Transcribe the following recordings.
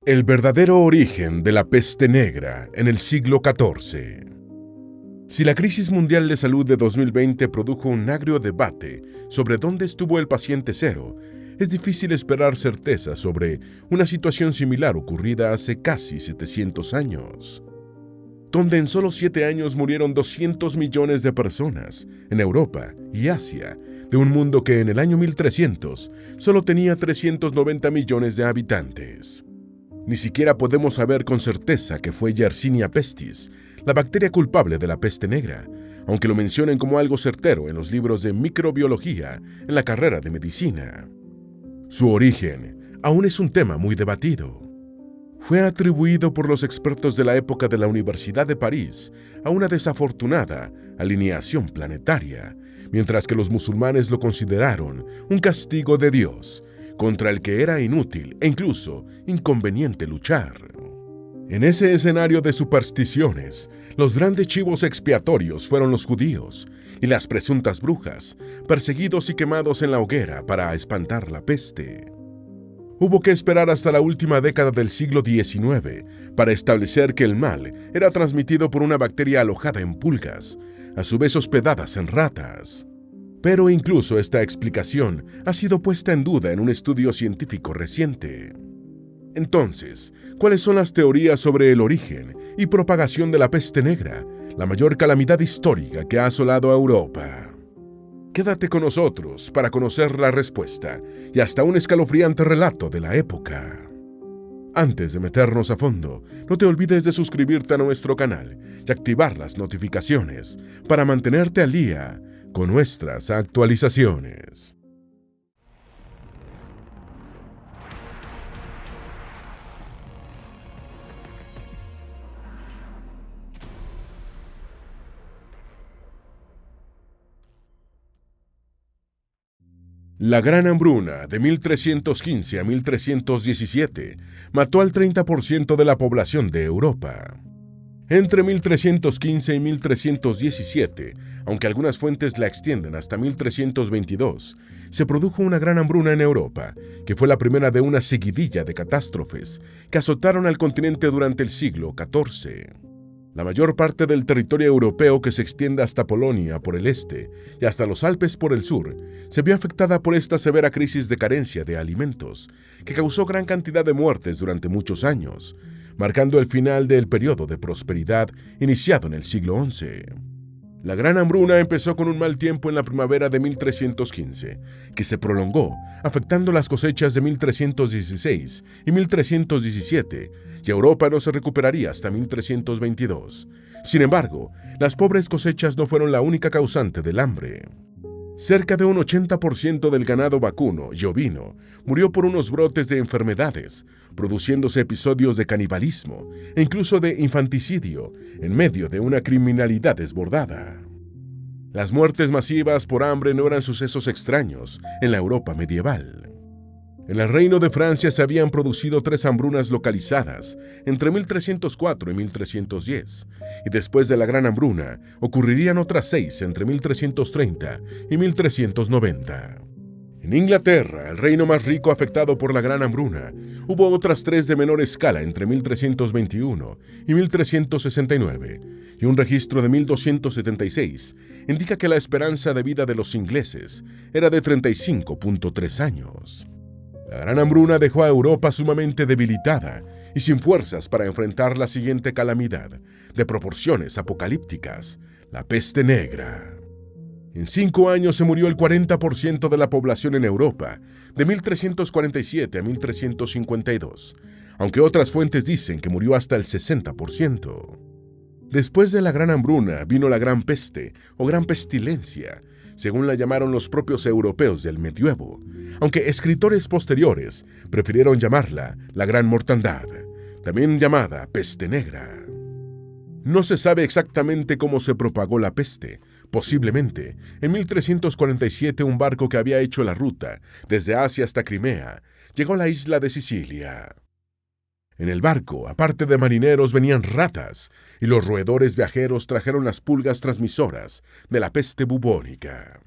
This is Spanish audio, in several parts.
El verdadero origen de la peste negra en el siglo XIV. Si la crisis mundial de salud de 2020 produjo un agrio debate sobre dónde estuvo el paciente cero, es difícil esperar certeza sobre una situación similar ocurrida hace casi 700 años, donde en solo 7 años murieron 200 millones de personas en Europa y Asia, de un mundo que en el año 1300 solo tenía 390 millones de habitantes. Ni siquiera podemos saber con certeza que fue Yersinia pestis, la bacteria culpable de la peste negra, aunque lo mencionen como algo certero en los libros de microbiología en la carrera de medicina. Su origen aún es un tema muy debatido. Fue atribuido por los expertos de la época de la Universidad de París a una desafortunada alineación planetaria, mientras que los musulmanes lo consideraron un castigo de Dios, contra el que era inútil e incluso inconveniente luchar. En ese escenario de supersticiones, los grandes chivos expiatorios fueron los judíos y las presuntas brujas, perseguidos y quemados en la hoguera para espantar la peste. Hubo que esperar hasta la última década del siglo XIX para establecer que el mal era transmitido por una bacteria alojada en pulgas, a su vez hospedadas en ratas. Pero incluso esta explicación ha sido puesta en duda en un estudio científico reciente. Entonces, ¿cuáles son las teorías sobre el origen y propagación de la peste negra, la mayor calamidad histórica que ha asolado a Europa? Quédate con nosotros para conocer la respuesta y hasta un escalofriante relato de la época. Antes de meternos a fondo, no te olvides de suscribirte a nuestro canal y activar las notificaciones para mantenerte al día con nuestras actualizaciones. La Gran Hambruna de 1315 a 1317 mató al 30% de la población de Europa. Entre 1315 y 1317, aunque algunas fuentes la extienden hasta 1322, se produjo una gran hambruna en Europa, que fue la primera de una seguidilla de catástrofes que azotaron al continente durante el siglo XIV. La mayor parte del territorio europeo, que se extiende hasta Polonia por el este y hasta los Alpes por el sur, se vio afectada por esta severa crisis de carencia de alimentos, que causó gran cantidad de muertes durante muchos años, marcando el final del periodo de prosperidad iniciado en el siglo XI. La Gran Hambruna empezó con un mal tiempo en la primavera de 1315, que se prolongó, afectando las cosechas de 1316 y 1317, y Europa no se recuperaría hasta 1322. Sin embargo, las pobres cosechas no fueron la única causante del hambre. Cerca de un 80% del ganado vacuno y ovino murió por unos brotes de enfermedades, produciéndose episodios de canibalismo e incluso de infanticidio en medio de una criminalidad desbordada. Las muertes masivas por hambre no eran sucesos extraños en la Europa medieval. En el Reino de Francia se habían producido 3 hambrunas localizadas entre 1304 y 1310, y después de la Gran Hambruna ocurrirían otras 6 entre 1330 y 1390. En Inglaterra, el reino más rico afectado por la Gran Hambruna, hubo otras 3 de menor escala entre 1321 y 1369, y un registro de 1276 indica que la esperanza de vida de los ingleses era de 35.3 años. La Gran Hambruna dejó a Europa sumamente debilitada y sin fuerzas para enfrentar la siguiente calamidad, de proporciones apocalípticas, la peste negra. En 5 años se murió el 40% de la población en Europa, de 1347 a 1352, aunque otras fuentes dicen que murió hasta el 60%. Después de la Gran Hambruna vino la Gran Peste o Gran Pestilencia, según la llamaron los propios europeos del medioevo, aunque escritores posteriores prefirieron llamarla la Gran Mortandad, también llamada Peste Negra. No se sabe exactamente cómo se propagó la peste. Posiblemente, en 1347 un barco que había hecho la ruta desde Asia hasta Crimea llegó a la isla de Sicilia. En el barco, aparte de marineros, venían ratas, y los roedores viajeros trajeron las pulgas transmisoras de la peste bubónica.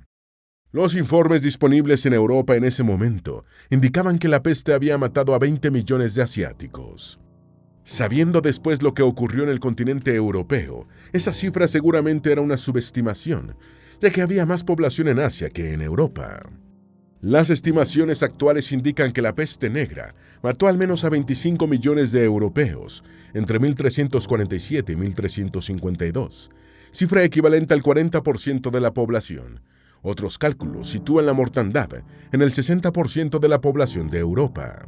Los informes disponibles en Europa en ese momento indicaban que la peste había matado a 20 millones de asiáticos. Sabiendo después lo que ocurrió en el continente europeo, esa cifra seguramente era una subestimación, ya que había más población en Asia que en Europa. Las estimaciones actuales indican que la peste negra mató al menos a 25 millones de europeos entre 1347 y 1352, cifra equivalente al 40% de la población. Otros cálculos sitúan la mortandad en el 60% de la población de Europa.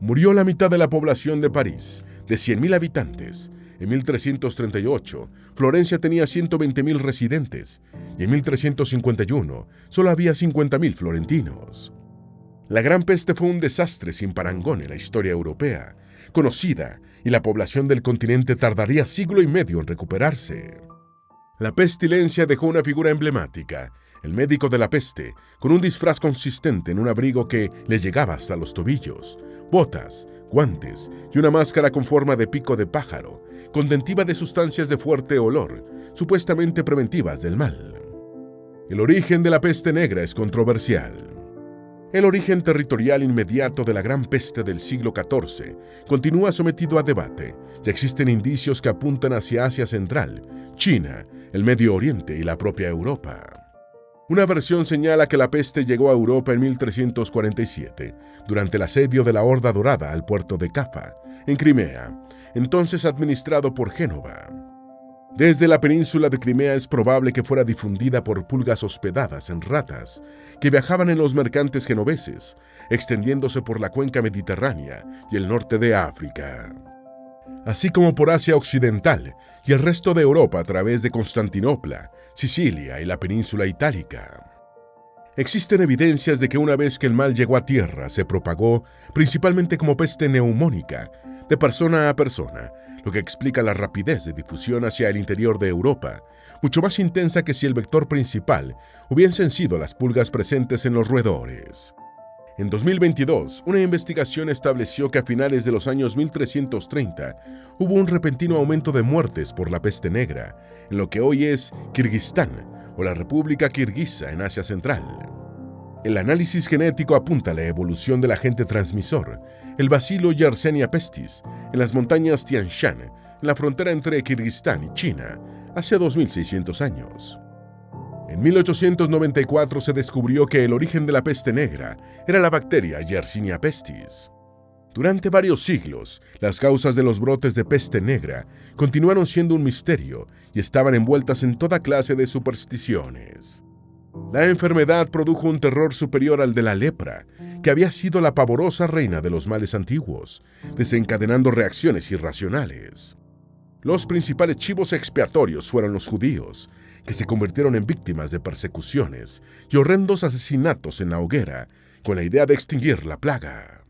Murió la mitad de la población de París, de 100.000 habitantes. En 1338, Florencia tenía 120.000 residentes y en 1351 solo había 50.000 florentinos. La Gran Peste fue un desastre sin parangón en la historia europea, conocida, y la población del continente tardaría siglo y medio en recuperarse. La pestilencia dejó una figura emblemática, el médico de la peste, con un disfraz consistente en un abrigo que le llegaba hasta los tobillos, botas, guantes y una máscara con forma de pico de pájaro, contentiva de sustancias de fuerte olor, supuestamente preventivas del mal. El origen de la peste negra es controversial. El origen territorial inmediato de la Gran Peste del siglo XIV continúa sometido a debate, y existen indicios que apuntan hacia Asia Central, China, el Medio Oriente y la propia Europa. Una versión señala que la peste llegó a Europa en 1347, durante el asedio de la Horda Dorada al puerto de Cafa, en Crimea, entonces administrado por Génova. Desde la península de Crimea es probable que fuera difundida por pulgas hospedadas en ratas que viajaban en los mercantes genoveses, extendiéndose por la cuenca mediterránea y el norte de África, así como por Asia Occidental y el resto de Europa a través de Constantinopla, Sicilia y la península itálica. Existen evidencias de que una vez que el mal llegó a tierra, se propagó principalmente como peste neumónica, de persona a persona, lo que explica la rapidez de difusión hacia el interior de Europa, mucho más intensa que si el vector principal hubiesen sido las pulgas presentes en los roedores. En 2022, una investigación estableció que a finales de los años 1330 hubo un repentino aumento de muertes por la peste negra, en lo que hoy es Kirguistán o la República Kirguisa en Asia Central. El análisis genético apunta a la evolución del agente transmisor, el bacilo Yersinia pestis, en las montañas Tian Shan, en la frontera entre Kirguistán y China, hace 2600 años. En 1894 se descubrió que el origen de la peste negra era la bacteria Yersinia pestis. Durante varios siglos, las causas de los brotes de peste negra continuaron siendo un misterio y estaban envueltas en toda clase de supersticiones. La enfermedad produjo un terror superior al de la lepra, que había sido la pavorosa reina de los males antiguos, desencadenando reacciones irracionales. Los principales chivos expiatorios fueron los judíos, que se convirtieron en víctimas de persecuciones y horrendos asesinatos en la hoguera, con la idea de extinguir la plaga.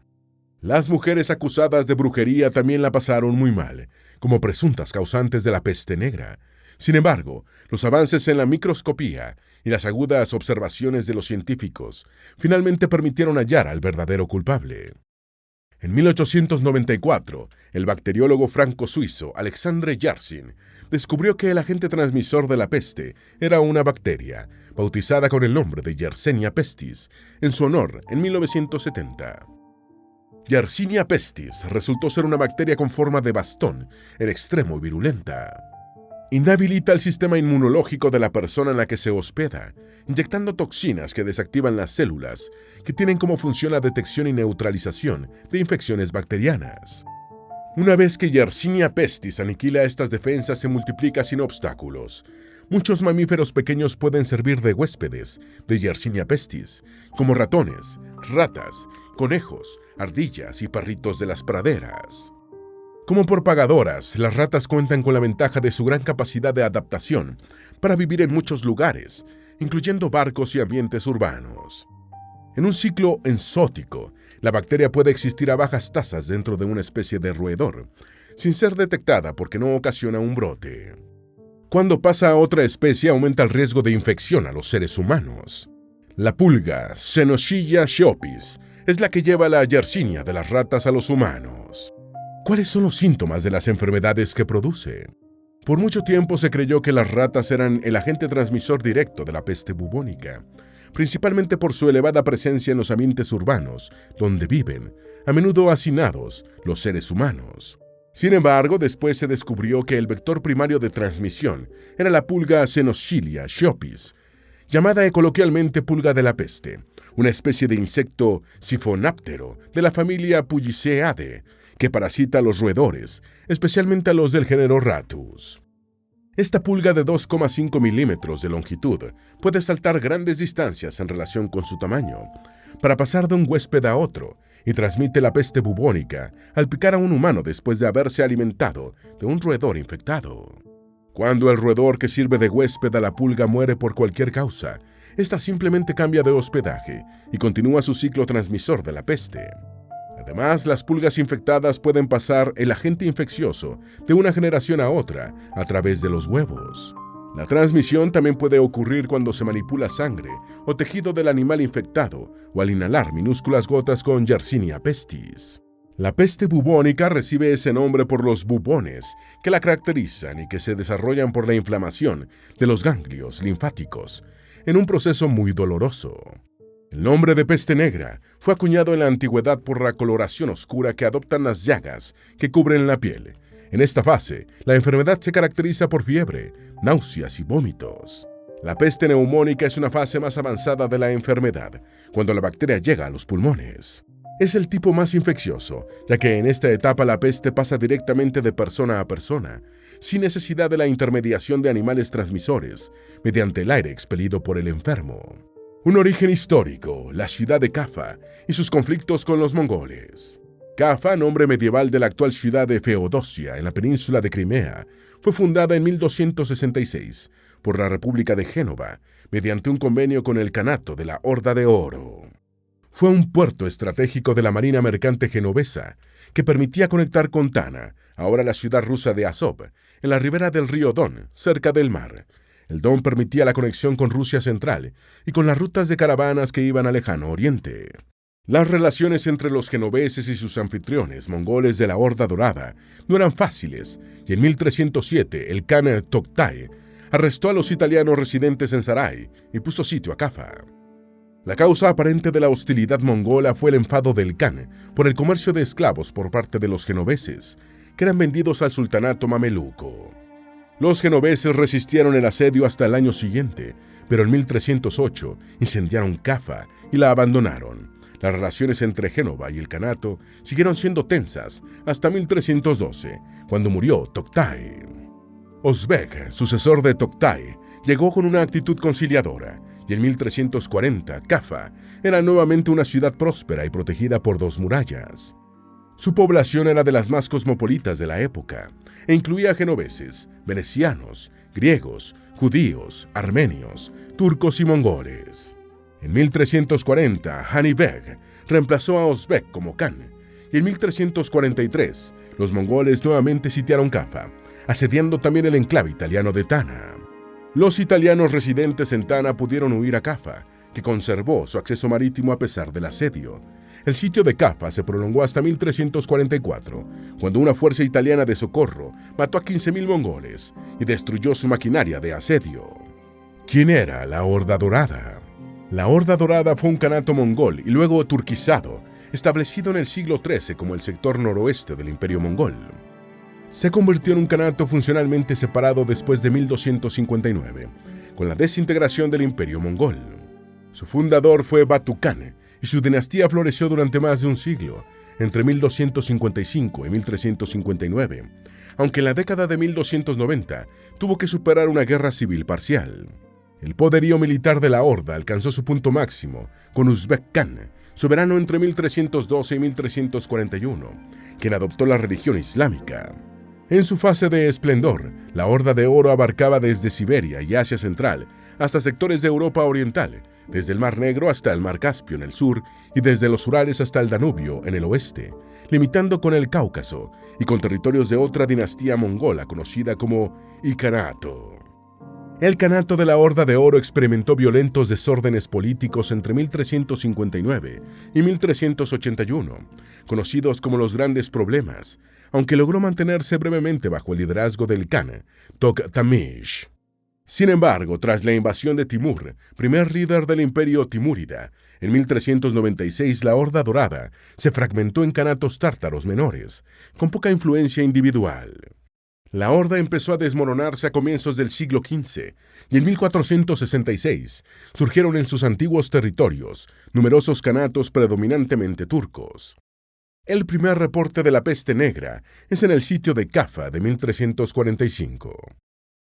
Las mujeres acusadas de brujería también la pasaron muy mal, como presuntas causantes de la peste negra. Sin embargo, los avances en la microscopía y las agudas observaciones de los científicos finalmente permitieron hallar al verdadero culpable. En 1894, el bacteriólogo franco-suizo Alexandre Yersin descubrió que el agente transmisor de la peste era una bacteria, bautizada con el nombre de Yersinia pestis, en su honor en 1970. Yersinia pestis resultó ser una bacteria con forma de bastón, en extremo y virulenta. Inhabilita el sistema inmunológico de la persona en la que se hospeda, inyectando toxinas que desactivan las células, que tienen como función la detección y neutralización de infecciones bacterianas. Una vez que Yersinia pestis aniquila estas defensas, se multiplica sin obstáculos. Muchos mamíferos pequeños pueden servir de huéspedes de Yersinia pestis, como ratones, ratas, conejos, ardillas y perritos de las praderas. Como propagadoras, las ratas cuentan con la ventaja de su gran capacidad de adaptación para vivir en muchos lugares, incluyendo barcos y ambientes urbanos. En un ciclo enzótico, la bacteria puede existir a bajas tasas dentro de una especie de roedor, sin ser detectada porque no ocasiona un brote. Cuando pasa a otra especie, aumenta el riesgo de infección a los seres humanos. La pulga Xenochilla sciopis es la que lleva la Yersinia de las ratas a los humanos. ¿Cuáles son los síntomas de las enfermedades que produce? Por mucho tiempo se creyó que las ratas eran el agente transmisor directo de la peste bubónica, principalmente por su elevada presencia en los ambientes urbanos, donde viven, a menudo hacinados, los seres humanos. Sin embargo, después se descubrió que el vector primario de transmisión era la pulga Xenochilia sciopis, llamada coloquialmente pulga de la peste, una especie de insecto sifonáptero de la familia Pugiceae, que parasita a los roedores, especialmente a los del género Rattus. Esta pulga de 2,5 milímetros de longitud puede saltar grandes distancias en relación con su tamaño, para pasar de un huésped a otro, y transmite la peste bubónica al picar a un humano después de haberse alimentado de un roedor infectado. Cuando el roedor que sirve de huésped a la pulga muere por cualquier causa, ésta simplemente cambia de hospedaje y continúa su ciclo transmisor de la peste. Además, las pulgas infectadas pueden pasar el agente infeccioso de una generación a otra a través de los huevos. La transmisión también puede ocurrir cuando se manipula sangre o tejido del animal infectado o al inhalar minúsculas gotas con Yersinia pestis. La peste bubónica recibe ese nombre por los bubones que la caracterizan y que se desarrollan por la inflamación de los ganglios linfáticos, en un proceso muy doloroso. El nombre de peste negra fue acuñado en la antigüedad por la coloración oscura que adoptan las llagas que cubren la piel. En esta fase, la enfermedad se caracteriza por fiebre, náuseas y vómitos. La peste neumónica es una fase más avanzada de la enfermedad, cuando la bacteria llega a los pulmones. Es el tipo más infeccioso, ya que en esta etapa la peste pasa directamente de persona a persona, sin necesidad de la intermediación de animales transmisores, mediante el aire expelido por el enfermo. Un origen histórico, la ciudad de Cafa y sus conflictos con los mongoles. Cafa, nombre medieval de la actual ciudad de Feodosia, en la península de Crimea, fue fundada en 1266 por la República de Génova, mediante un convenio con el Kanato de la Horda de Oro. Fue un puerto estratégico de la marina mercante genovesa que permitía conectar con Tana, ahora la ciudad rusa de Azov, en la ribera del río Don, cerca del mar. El Don permitía la conexión con Rusia central y con las rutas de caravanas que iban al lejano oriente. Las relaciones entre los genoveses y sus anfitriones mongoles de la Horda Dorada no eran fáciles, y en 1307 el Khan Toktai arrestó a los italianos residentes en Sarai y puso sitio a Cafa. La causa aparente de la hostilidad mongola fue el enfado del Khan por el comercio de esclavos por parte de los genoveses, que eran vendidos al sultanato mameluco. Los genoveses resistieron el asedio hasta el año siguiente, pero en 1308 incendiaron Cafa y la abandonaron. Las relaciones entre Génova y el Kanato siguieron siendo tensas hasta 1312, cuando murió Toktai. Özbek, sucesor de Toktai, llegó con una actitud conciliadora, y en 1340 Cafa era nuevamente una ciudad próspera y protegida por 2 murallas. Su población era de las más cosmopolitas de la época, e incluía genoveses, venecianos, griegos, judíos, armenios, turcos y mongoles. En 1340, Hani Beg reemplazó a Özbek como Khan, y en 1343 los mongoles nuevamente sitiaron Cafa, asediando también el enclave italiano de Tana. Los italianos residentes en Tana pudieron huir a Cafa, que conservó su acceso marítimo a pesar del asedio. El sitio de Cafa se prolongó hasta 1344, cuando una fuerza italiana de socorro mató a 15.000 mongoles y destruyó su maquinaria de asedio. ¿Quién era la Horda Dorada? La Horda Dorada fue un kanato mongol y luego turquizado, establecido en el siglo XIII como el sector noroeste del Imperio Mongol. Se convirtió en un kanato funcionalmente separado después de 1259, con la desintegración del Imperio Mongol. Su fundador fue Batu Khan, y su dinastía floreció durante más de un siglo, entre 1255 y 1359, aunque en la década de 1290 tuvo que superar una guerra civil parcial. El poderío militar de la Horda alcanzó su punto máximo con Özbek Khan, soberano entre 1312 y 1341, quien adoptó la religión islámica. En su fase de esplendor, la Horda de Oro abarcaba desde Siberia y Asia Central hasta sectores de Europa Oriental, desde el Mar Negro hasta el Mar Caspio en el sur y desde los Urales hasta el Danubio en el oeste, limitando con el Cáucaso y con territorios de otra dinastía mongola conocida como Ilkhanato. El Kanato de la Horda de Oro experimentó violentos desórdenes políticos entre 1359 y 1381, conocidos como los Grandes Problemas, aunque logró mantenerse brevemente bajo el liderazgo del Khan Tokhtamysh. Sin embargo, tras la invasión de Timur, primer líder del imperio timúrida, en 1396 la Horda Dorada se fragmentó en kanatos tártaros menores, con poca influencia individual. La Horda empezó a desmoronarse a comienzos del siglo XV, y en 1466 surgieron en sus antiguos territorios numerosos kanatos predominantemente turcos. El primer reporte de la peste negra es en el sitio de Cafa de 1345.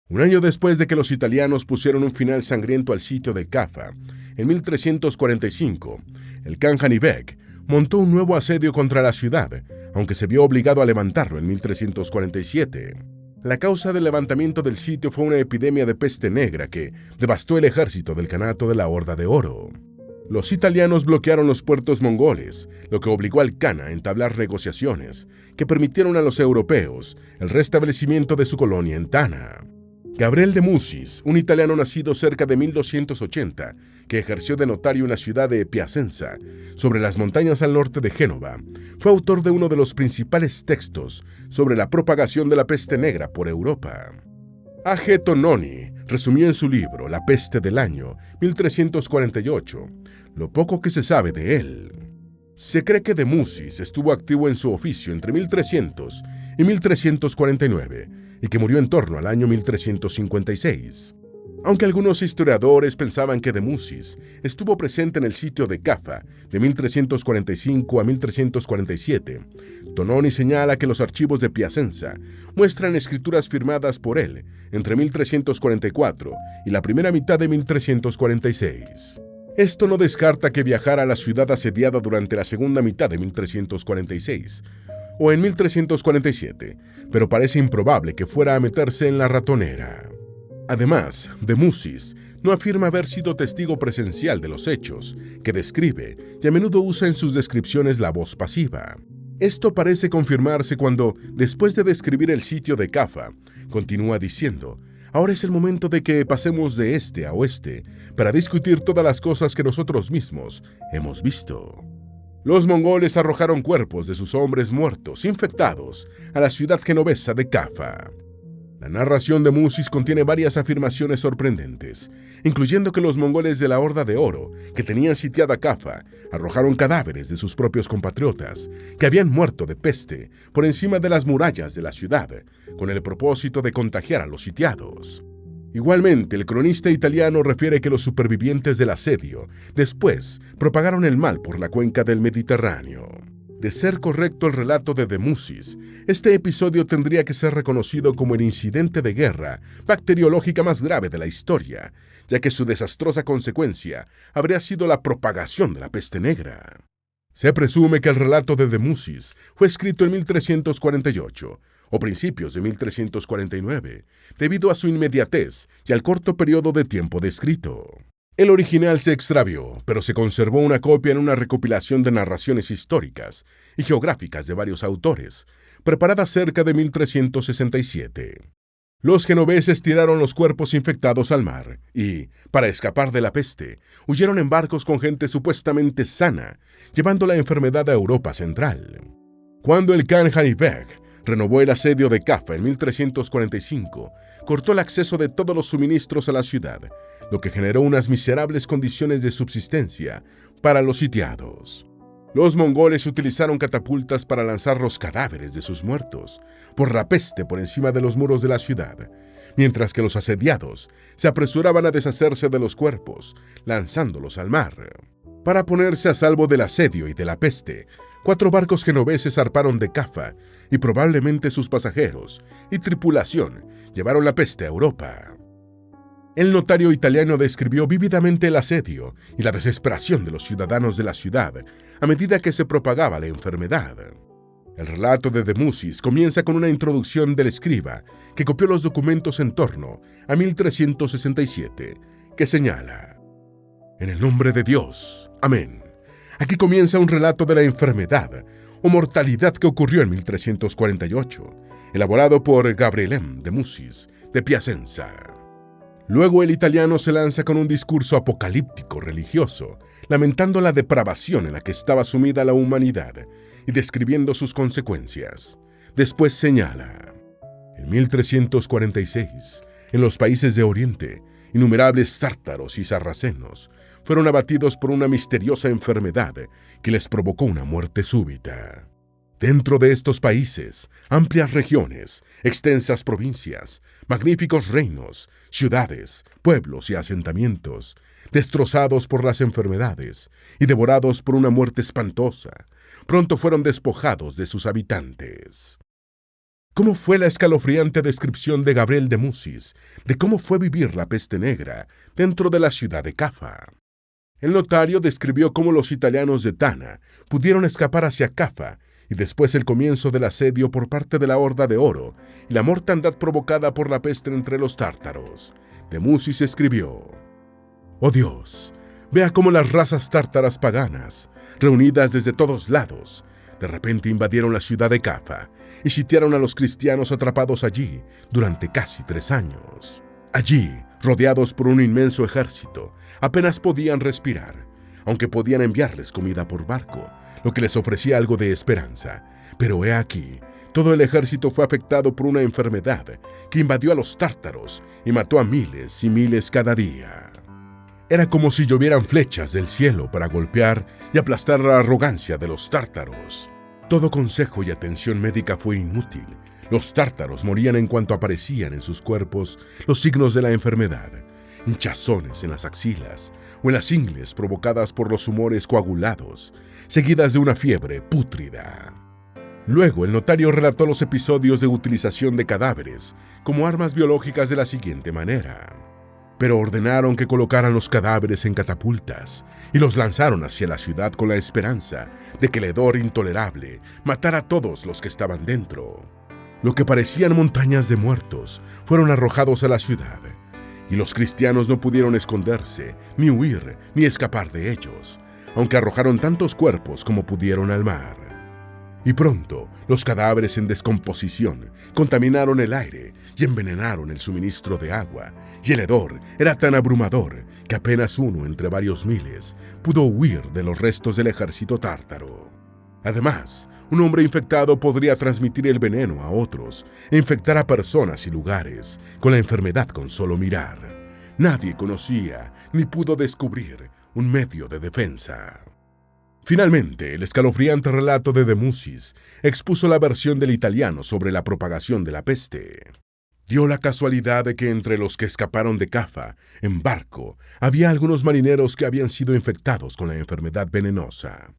Un año después de que los italianos pusieron un final sangriento al sitio de Cafa, en 1345, el Khan Janibek montó un nuevo asedio contra la ciudad, aunque se vio obligado a levantarlo en 1347. La causa del levantamiento del sitio fue una epidemia de peste negra que devastó el ejército del Kanato de la Horda de Oro. Los italianos bloquearon los puertos mongoles, lo que obligó al Khan a entablar negociaciones que permitieron a los europeos el restablecimiento de su colonia en Tana. Gabriel de Musis, un italiano nacido cerca de 1280, que ejerció de notario en la ciudad de Piacenza, sobre las montañas al norte de Génova, fue autor de uno de los principales textos sobre la propagación de la peste negra por Europa. A.G. Tononi resumió en su libro La peste del año 1348 lo poco que se sabe de él. Se cree que de Musis estuvo activo en su oficio entre 1300 y 1349, y que murió en torno al año 1356. Aunque algunos historiadores pensaban que de Musis estuvo presente en el sitio de Cafa de 1345 a 1347, Tononi señala que los archivos de Piacenza muestran escrituras firmadas por él entre 1344 y la primera mitad de 1346. Esto no descarta que viajara a la ciudad asediada durante la segunda mitad de 1346, o en 1347, pero parece improbable que fuera a meterse en la ratonera. Además, de Musis no afirma haber sido testigo presencial de los hechos que describe y a menudo usa en sus descripciones la voz pasiva. Esto parece confirmarse cuando, después de describir el sitio de Cafa, continúa diciendo: ahora es el momento de que pasemos de este a oeste para discutir todas las cosas que nosotros mismos hemos visto. Los mongoles arrojaron cuerpos de sus hombres muertos, infectados, a la ciudad genovesa de Cafa. La narración de Musis contiene varias afirmaciones sorprendentes, incluyendo que los mongoles de la Horda de Oro, que tenían sitiada Cafa, arrojaron cadáveres de sus propios compatriotas, que habían muerto de peste, por encima de las murallas de la ciudad, con el propósito de contagiar a los sitiados. Igualmente, el cronista italiano refiere que los supervivientes del asedio después propagaron el mal por la cuenca del Mediterráneo. De ser correcto el relato de Musis, este episodio tendría que ser reconocido como el incidente de guerra bacteriológica más grave de la historia, ya que su desastrosa consecuencia habría sido la propagación de la peste negra. Se presume que el relato de Musis fue escrito en 1348 o principios de 1349, debido a su inmediatez y al corto periodo de tiempo descrito. El original se extravió, pero se conservó una copia en una recopilación de narraciones históricas y geográficas de varios autores, preparada cerca de 1367. Los genoveses tiraron los cuerpos infectados al mar y, para escapar de la peste, huyeron en barcos con gente supuestamente sana, llevando la enfermedad a Europa Central. Cuando el Khan Janibek renovó el asedio de Cafa en 1345, cortó el acceso de todos los suministros a la ciudad, lo que generó unas miserables condiciones de subsistencia para los sitiados. Los mongoles utilizaron catapultas para lanzar los cadáveres de sus muertos por la peste por encima de los muros de la ciudad, mientras que los asediados se apresuraban a deshacerse de los cuerpos, lanzándolos al mar. Para ponerse a salvo del asedio y de la peste, 4 barcos genoveses zarparon de Cafa y probablemente sus pasajeros y tripulación llevaron la peste a Europa. El notario italiano describió vívidamente el asedio y la desesperación de los ciudadanos de la ciudad a medida que se propagaba la enfermedad. El relato de Musis comienza con una introducción del escriba que copió los documentos en torno a 1367, que señala: en el nombre de Dios, amén. Aquí comienza un relato de la enfermedad o mortalidad que ocurrió en 1348, elaborado por Gabriel de Musis, de Piacenza. Luego el italiano se lanza con un discurso apocalíptico religioso, lamentando la depravación en la que estaba sumida la humanidad y describiendo sus consecuencias. Después señala: en 1346, En los países de Oriente, innumerables tártaros y sarracenos fueron abatidos por una misteriosa enfermedad que les provocó una muerte súbita. Dentro de estos países, amplias regiones, extensas provincias, magníficos reinos, ciudades, pueblos y asentamientos, destrozados por las enfermedades y devorados por una muerte espantosa, pronto fueron despojados de sus habitantes. ¿Cómo fue la escalofriante descripción de Gabriel de Musis de cómo fue vivir la peste negra dentro de la ciudad de Cafa? El notario describió cómo los italianos de Tana pudieron escapar hacia Cafa y después el comienzo del asedio por parte de la Horda de Oro y la mortandad provocada por la peste entre los tártaros. De Musis escribió: «Oh Dios, vea cómo las razas tártaras paganas, reunidas desde todos lados, de repente invadieron la ciudad de Cafa y sitiaron a los cristianos atrapados allí durante casi 3 años. Allí, rodeados por un inmenso ejército, apenas podían respirar, aunque podían enviarles comida por barco, lo que les ofrecía algo de esperanza. Pero he aquí, todo el ejército fue afectado por una enfermedad que invadió a los tártaros y mató a miles y miles cada día. Era como si llovieran flechas del cielo para golpear y aplastar la arrogancia de los tártaros. Todo consejo y atención médica fue inútil. Los tártaros morían en cuanto aparecían en sus cuerpos los signos de la enfermedad, hinchazones en las axilas o en las ingles provocadas por los humores coagulados, seguidas de una fiebre pútrida. Luego, el notario relató los episodios de utilización de cadáveres como armas biológicas de la siguiente manera. Pero ordenaron que colocaran los cadáveres en catapultas y los lanzaron hacia la ciudad con la esperanza de que el hedor intolerable matara a todos los que estaban dentro. Lo que parecían montañas de muertos fueron arrojados a la ciudad, y los cristianos no pudieron esconderse, ni huir, ni escapar de ellos, aunque arrojaron tantos cuerpos como pudieron al mar. Y pronto, los cadáveres en descomposición contaminaron el aire y envenenaron el suministro de agua, y el hedor era tan abrumador que apenas uno entre varios miles pudo huir de los restos del ejército tártaro. Además, un hombre infectado podría transmitir el veneno a otros e infectar a personas y lugares con la enfermedad con solo mirar. Nadie conocía ni pudo descubrir un medio de defensa. Finalmente, el escalofriante relato de Musis expuso la versión del italiano sobre la propagación de la peste. Dio la casualidad de que entre los que escaparon de Cafa, en barco, había algunos marineros que habían sido infectados con la enfermedad venenosa.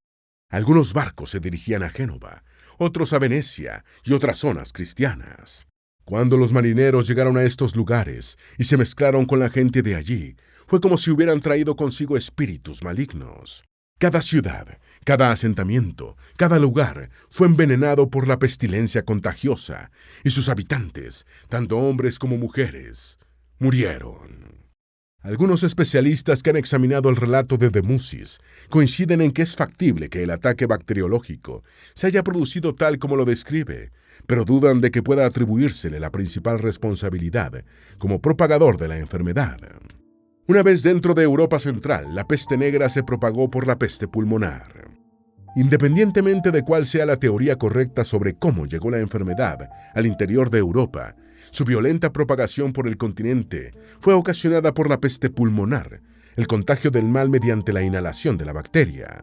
Algunos barcos se dirigían a Génova, otros a Venecia y otras zonas cristianas. Cuando los marineros llegaron a estos lugares y se mezclaron con la gente de allí, fue como si hubieran traído consigo espíritus malignos. Cada ciudad, cada asentamiento, cada lugar fue envenenado por la pestilencia contagiosa y sus habitantes, tanto hombres como mujeres, murieron. Algunos especialistas que han examinado el relato de Musis coinciden en que es factible que el ataque bacteriológico se haya producido tal como lo describe, pero dudan de que pueda atribuírsele la principal responsabilidad como propagador de la enfermedad. Una vez dentro de Europa Central, la peste negra se propagó por la peste pulmonar. Independientemente de cuál sea la teoría correcta sobre cómo llegó la enfermedad al interior de Europa, su violenta propagación por el continente fue ocasionada por la peste pulmonar, el contagio del mal mediante la inhalación de la bacteria.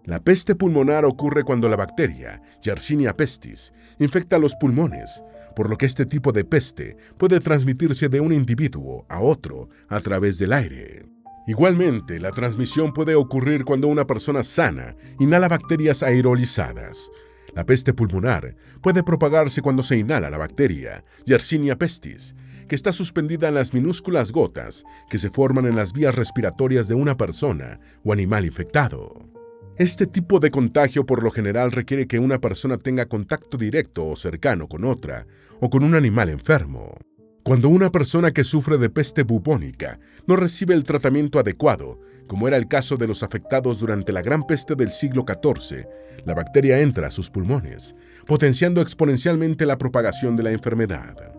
La peste pulmonar ocurre cuando la bacteria, Yersinia pestis, infecta los pulmones, por lo que este tipo de peste puede transmitirse de un individuo a otro a través del aire. Igualmente, la transmisión puede ocurrir cuando una persona sana inhala bacterias aerolizadas. La peste pulmonar puede propagarse cuando se inhala la bacteria Yersinia pestis, que está suspendida en las minúsculas gotas que se forman en las vías respiratorias de una persona o animal infectado. Este tipo de contagio por lo general requiere que una persona tenga contacto directo o cercano con otra o con un animal enfermo. Cuando una persona que sufre de peste bubónica no recibe el tratamiento adecuado, como era el caso de los afectados durante la Gran Peste del siglo XIV, la bacteria entra a sus pulmones, potenciando exponencialmente la propagación de la enfermedad.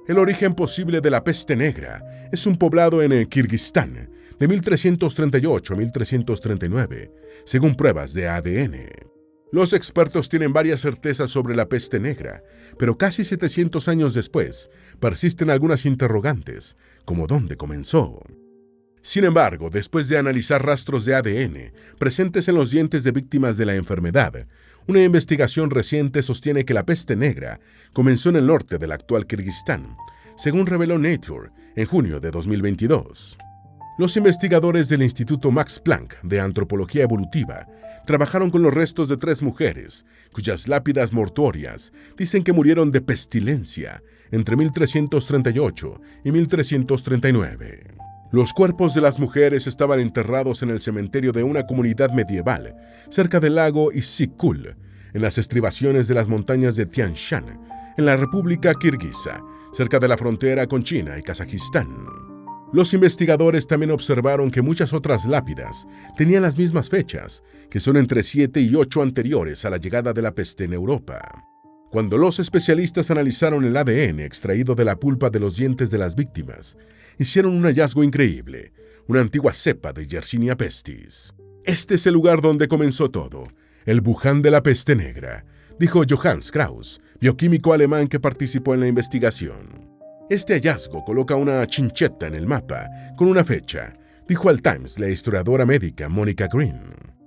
El origen posible de la peste negra es un poblado en Kirguistán de 1338 a 1339, según pruebas de ADN. Los expertos tienen varias certezas sobre la peste negra, pero casi 700 años después, persisten algunas interrogantes, como dónde comenzó. Sin embargo, después de analizar rastros de ADN presentes en los dientes de víctimas de la enfermedad, una investigación reciente sostiene que la peste negra comenzó en el norte del actual Kirguistán, según reveló Nature en junio de 2022. Los investigadores del Instituto Max Planck de Antropología Evolutiva trabajaron con los restos de 3 mujeres, cuyas lápidas mortuorias dicen que murieron de pestilencia entre 1338 y 1339. Los cuerpos de las mujeres estaban enterrados en el cementerio de una comunidad medieval cerca del lago Isyk-Kul, en las estribaciones de las montañas de Tian Shan, en la República Kirguisa, cerca de la frontera con China y Kazajistán. Los investigadores también observaron que muchas otras lápidas tenían las mismas fechas, que son entre 7 y 8 anteriores a la llegada de la peste en Europa. Cuando los especialistas analizaron el ADN extraído de la pulpa de los dientes de las víctimas, hicieron un hallazgo increíble, una antigua cepa de Yersinia pestis. Este es el lugar donde comenzó todo, el Wuhan de la peste negra, dijo Johannes Kraus, bioquímico alemán que participó en la investigación. Este hallazgo coloca una chincheta en el mapa con una fecha, dijo al Times la historiadora médica Monica Green.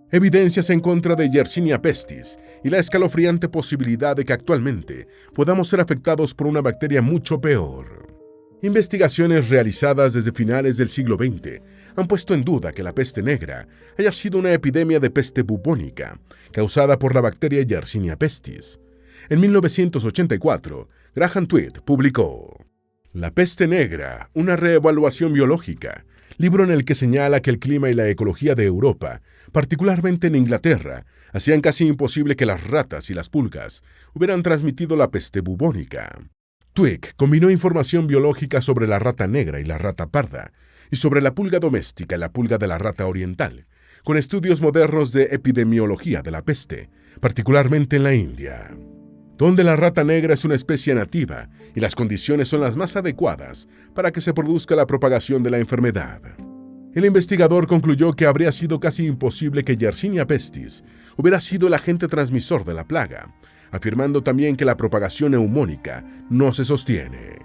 Evidencias en contra de Yersinia pestis y la escalofriante posibilidad de que actualmente podamos ser afectados por una bacteria mucho peor. Investigaciones realizadas desde finales del siglo XX han puesto en duda que la peste negra haya sido una epidemia de peste bubónica causada por la bacteria Yersinia pestis. En 1984, Graham Tweed publicó La peste negra, una reevaluación biológica, libro en el que señala que el clima y la ecología de Europa, particularmente en Inglaterra, hacían casi imposible que las ratas y las pulgas hubieran transmitido la peste bubónica. Twigg combinó información biológica sobre la rata negra y la rata parda, y sobre la pulga doméstica y la pulga de la rata oriental, con estudios modernos de epidemiología de la peste, particularmente en la India, donde la rata negra es una especie nativa y las condiciones son las más adecuadas para que se produzca la propagación de la enfermedad. El investigador concluyó que habría sido casi imposible que Yersinia pestis hubiera sido el agente transmisor de la plaga, afirmando también que la propagación neumónica no se sostiene.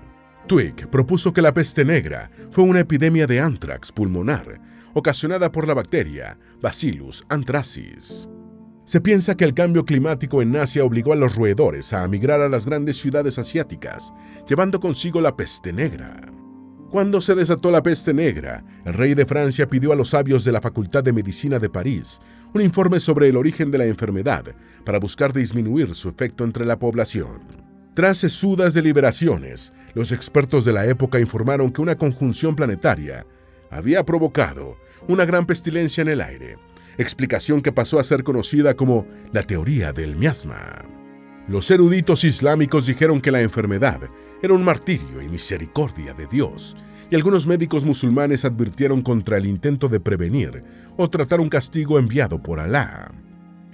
Twigg propuso que la peste negra fue una epidemia de anthrax pulmonar, ocasionada por la bacteria Bacillus anthracis. Se piensa que el cambio climático en Asia obligó a los roedores a migrar a las grandes ciudades asiáticas, llevando consigo la peste negra. Cuando se desató la peste negra, el rey de Francia pidió a los sabios de la Facultad de Medicina de París un informe sobre el origen de la enfermedad para buscar disminuir su efecto entre la población. Tras sesudas deliberaciones, los expertos de la época informaron que una conjunción planetaria había provocado una gran pestilencia en el aire, explicación que pasó a ser conocida como la teoría del miasma. Los eruditos islámicos dijeron que la enfermedad era un martirio y misericordia de Dios, y algunos médicos musulmanes advirtieron contra el intento de prevenir o tratar un castigo enviado por Alá.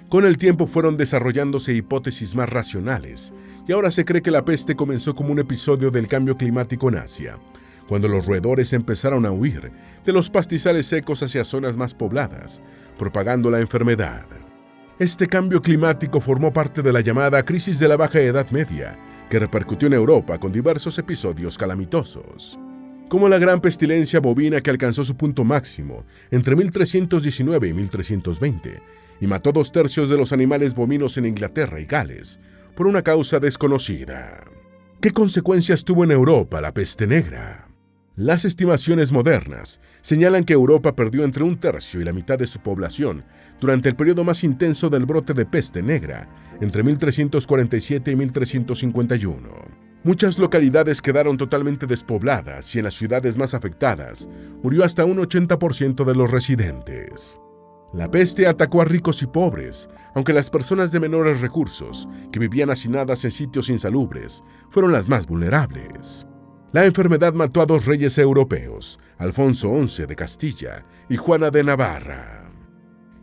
Con el tiempo fueron desarrollándose hipótesis más racionales, y ahora se cree que la peste comenzó como un episodio del cambio climático en Asia, cuando los roedores empezaron a huir de los pastizales secos hacia zonas más pobladas, propagando la enfermedad. Este cambio climático formó parte de la llamada crisis de la Baja Edad Media, que repercutió en Europa con diversos episodios calamitosos, como la gran pestilencia bovina que alcanzó su punto máximo entre 1319 y 1320, y mató 2/3 de los animales bovinos en Inglaterra y Gales, por una causa desconocida. ¿Qué consecuencias tuvo en Europa la peste negra? Las estimaciones modernas señalan que Europa perdió entre 1/3 y la mitad de su población durante el periodo más intenso del brote de peste negra, entre 1347 y 1351. Muchas localidades quedaron totalmente despobladas y en las ciudades más afectadas murió hasta un 80% de los residentes. La peste atacó a ricos y pobres, aunque las personas de menores recursos, que vivían hacinadas en sitios insalubres, fueron las más vulnerables. La enfermedad mató a 2 reyes europeos, Alfonso XI de Castilla y Juana de Navarra.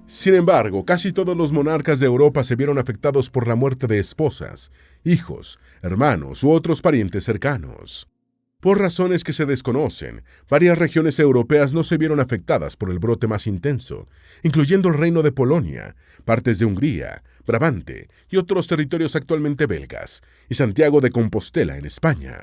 Sin embargo, casi todos los monarcas de Europa se vieron afectados por la muerte de esposas, hijos, hermanos u otros parientes cercanos. Por razones que se desconocen, varias regiones europeas no se vieron afectadas por el brote más intenso, incluyendo el Reino de Polonia, partes de Hungría, Brabante y otros territorios actualmente belgas, y Santiago de Compostela en España.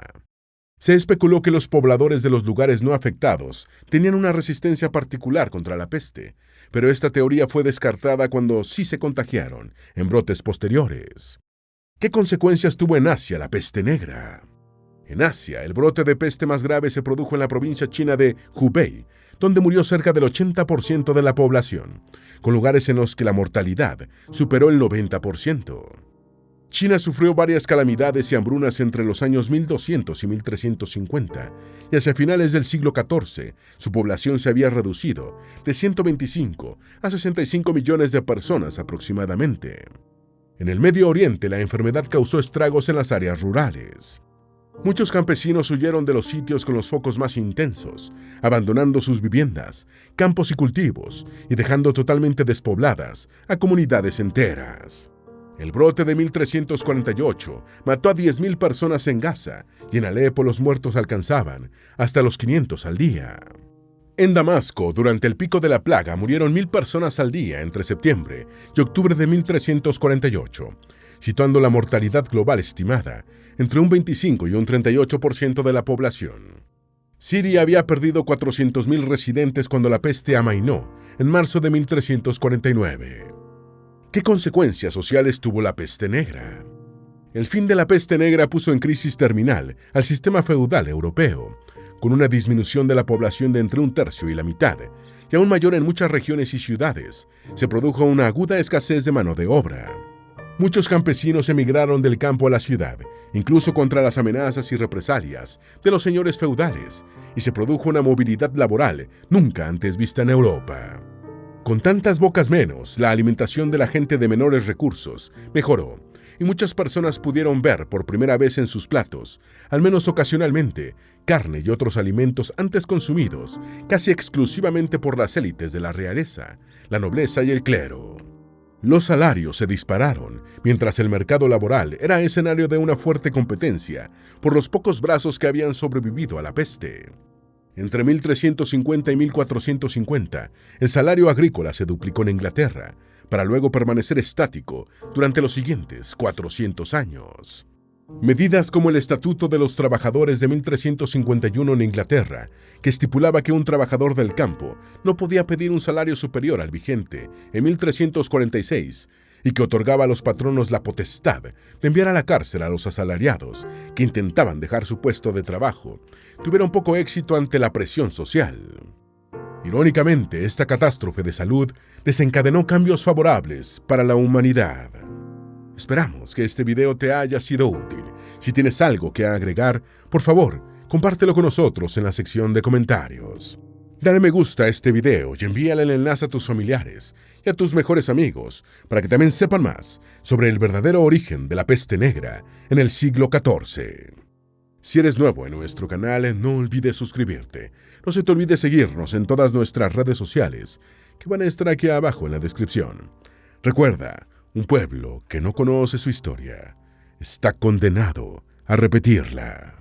Se especuló que los pobladores de los lugares no afectados tenían una resistencia particular contra la peste, pero esta teoría fue descartada cuando sí se contagiaron en brotes posteriores. ¿Qué consecuencias tuvo en Asia la peste negra? En Asia, el brote de peste más grave se produjo en la provincia china de Hubei, donde murió cerca del 80% de la población, con lugares en los que la mortalidad superó el 90%. China sufrió varias calamidades y hambrunas entre los años 1200 y 1350, y hacia finales del siglo XIV, su población se había reducido de 125 a 65 millones de personas aproximadamente. En el Medio Oriente, la enfermedad causó estragos en las áreas rurales. Muchos campesinos huyeron de los sitios con los focos más intensos, abandonando sus viviendas, campos y cultivos, y dejando totalmente despobladas a comunidades enteras. El brote de 1348 mató a 10.000 personas en Gaza, y en Alepo los muertos alcanzaban hasta los 500 al día. En Damasco, durante el pico de la plaga, murieron 1.000 personas al día entre septiembre y octubre de 1348, situando la mortalidad global estimada entre un 25 y un 38% de la población. Siria había perdido 400.000 residentes cuando la peste amainó en marzo de 1349. ¿Qué consecuencias sociales tuvo la peste negra? El fin de la peste negra puso en crisis terminal al sistema feudal europeo, con una disminución de la población de entre un tercio y la mitad, y aún mayor en muchas regiones y ciudades. Se produjo una aguda escasez de mano de obra. Muchos campesinos emigraron del campo a la ciudad, incluso contra las amenazas y represalias de los señores feudales, y se produjo una movilidad laboral nunca antes vista en Europa. Con tantas bocas menos, la alimentación de la gente de menores recursos mejoró, y muchas personas pudieron ver por primera vez en sus platos, al menos ocasionalmente, carne y otros alimentos antes consumidos casi exclusivamente por las élites de la realeza, la nobleza y el clero. Los salarios se dispararon, mientras el mercado laboral era escenario de una fuerte competencia por los pocos brazos que habían sobrevivido a la peste. Entre 1350 y 1450, el salario agrícola se duplicó en Inglaterra, para luego permanecer estático durante los siguientes 400 años. Medidas como el Estatuto de los Trabajadores de 1351 en Inglaterra, que estipulaba que un trabajador del campo no podía pedir un salario superior al vigente en 1346, y que otorgaba a los patronos la potestad de enviar a la cárcel a los asalariados que intentaban dejar su puesto de trabajo, tuvieron poco éxito ante la presión social. Irónicamente, esta catástrofe de salud desencadenó cambios favorables para la humanidad. Esperamos que este video te haya sido útil. Si tienes algo que agregar, por favor, compártelo con nosotros en la sección de comentarios. Dale me gusta a este video y envíale el enlace a tus familiares y a tus mejores amigos para que también sepan más sobre el verdadero origen de la peste negra en el siglo XIV. Si eres nuevo en nuestro canal, no olvides suscribirte. No se te olvide seguirnos en todas nuestras redes sociales, que van a estar aquí abajo en la descripción. Recuerda, un pueblo que no conoce su historia está condenado a repetirla.